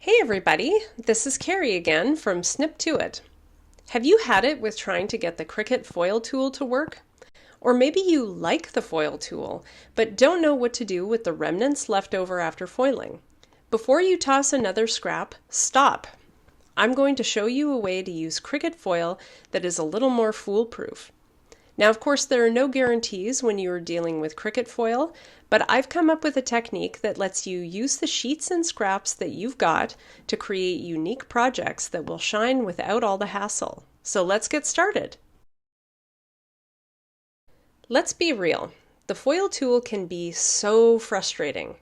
Hey everybody, this is Carrie again from Snip to It. Have you had it with trying to get the Cricut Foil Tool to work? Or maybe you like the foil tool, but don't know what to do with the remnants left over after foiling. Before you toss another scrap, stop! I'm going to show you a way to use Cricut foil that is a little more foolproof. Now, of course, there are no guarantees when you are dealing with Cricut foil, but I've come up with a technique that lets you use the sheets and scraps that you've got to create unique projects that will shine without all the hassle. So let's get started. Let's be real. The foil tool can be so frustrating.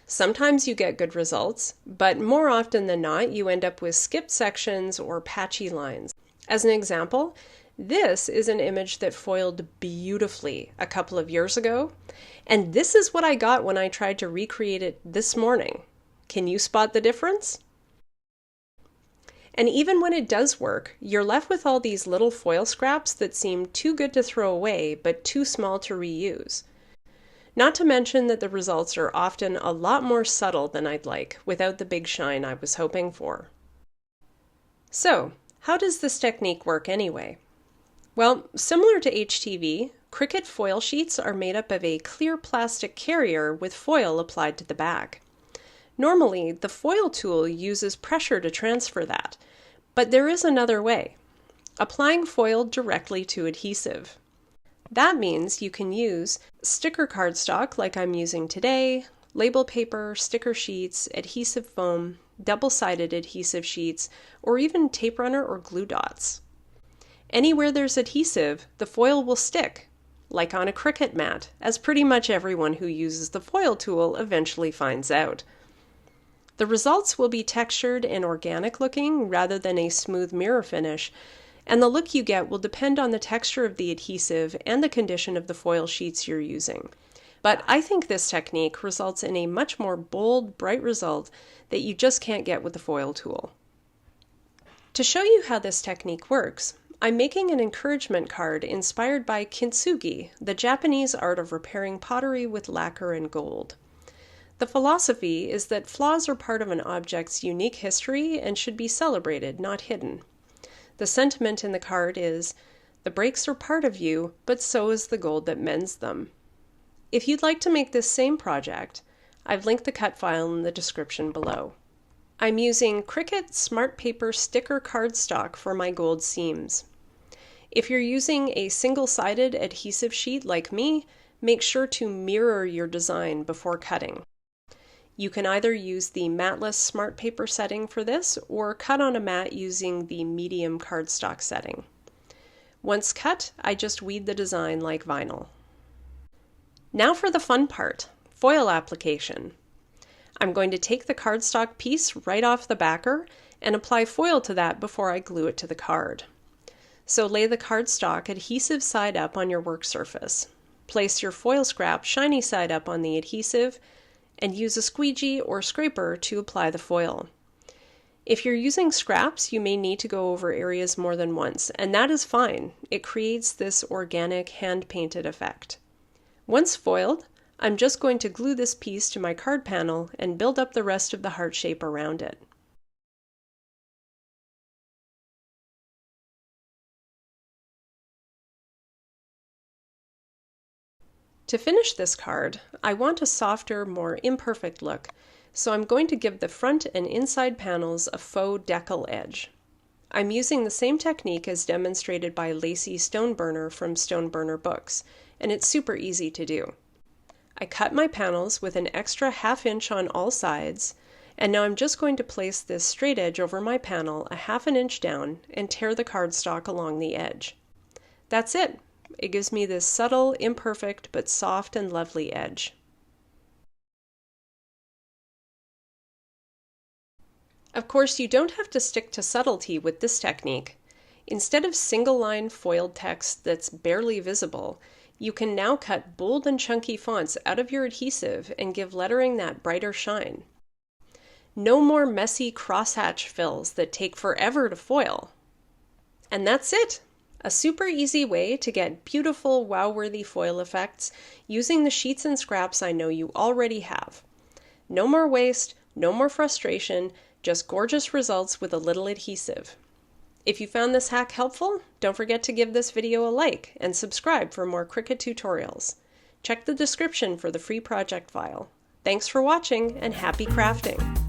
Sometimes you get good results, but more often than not, you end up with skipped sections or patchy lines. As an example, this is an image that foiled beautifully a couple of years ago, and this is what I got when I tried to recreate it this morning. Can you spot the difference? And even when it does work, you're left with all these little foil scraps that seem too good to throw away but too small to reuse. Not to mention that the results are often a lot more subtle than I'd like, without the big shine I was hoping for. So, how does this technique work anyway? Well, similar to HTV, Cricut foil sheets are made up of a clear plastic carrier with foil applied to the back. Normally, the foil tool uses pressure to transfer that, but there is another way: applying foil directly to adhesive. That means you can use sticker cardstock like I'm using today, label paper, sticker sheets, adhesive foam, double-sided adhesive sheets, or even tape runner or glue dots. Anywhere there's adhesive, the foil will stick, like on a Cricut mat, as pretty much everyone who uses the foil tool eventually finds out. The results will be textured and organic looking rather than a smooth mirror finish, and the look you get will depend on the texture of the adhesive and the condition of the foil sheets you're using. But I think this technique results in a much more bold, bright result that you just can't get with the foil tool. To show you how this technique works, I'm making an encouragement card inspired by kintsugi, the Japanese art of repairing pottery with lacquer and gold. The philosophy is that flaws are part of an object's unique history and should be celebrated, not hidden. The sentiment in the card is, "The breaks are part of you, but so is the gold that mends them." If you'd like to make this same project, I've linked the cut file in the description below. I'm using Cricut Smart Paper sticker cardstock for my gold seams. If you're using a single-sided adhesive sheet like me, make sure to mirror your design before cutting. You can either use the matless Smart Paper setting for this, or cut on a mat using the medium cardstock setting. Once cut, I just weed the design like vinyl. Now for the fun part, foil application. I'm going to take the cardstock piece right off the backer and apply foil to that before I glue it to the card. So lay the cardstock adhesive side up on your work surface. Place your foil scrap shiny side up on the adhesive, and use a squeegee or scraper to apply the foil. If you're using scraps, you may need to go over areas more than once, and that is fine. It creates this organic, hand-painted effect. Once foiled, I'm just going to glue this piece to my card panel and build up the rest of the heart shape around it. To finish this card, I want a softer, more imperfect look, so I'm going to give the front and inside panels a faux deckle-edge. I'm using the same technique as demonstrated by Lacey Stoneburner from Stoneburner Books, and it's super easy to do. I cut my panels with an extra ½ inch on all sides, and now I'm just going to place this straight edge over my panel a ½ inch down and tear the cardstock along the edge. That's it! It gives me this subtle, imperfect, but soft and lovely edge. Of course, you don't have to stick to subtlety with this technique. Instead of single-line foiled text that's barely visible, you can now cut bold and chunky fonts out of your adhesive and give lettering that brighter shine. No more messy crosshatch fills that take forever to foil. And that's it! A super easy way to get beautiful, wow-worthy foil effects using the sheets and scraps I know you already have. No more waste, No more frustration, just gorgeous results with a little adhesive. If you found this hack helpful, don't forget to give this video a like and subscribe for more Cricut tutorials. Check the description for the free project file. Thanks for watching and happy crafting!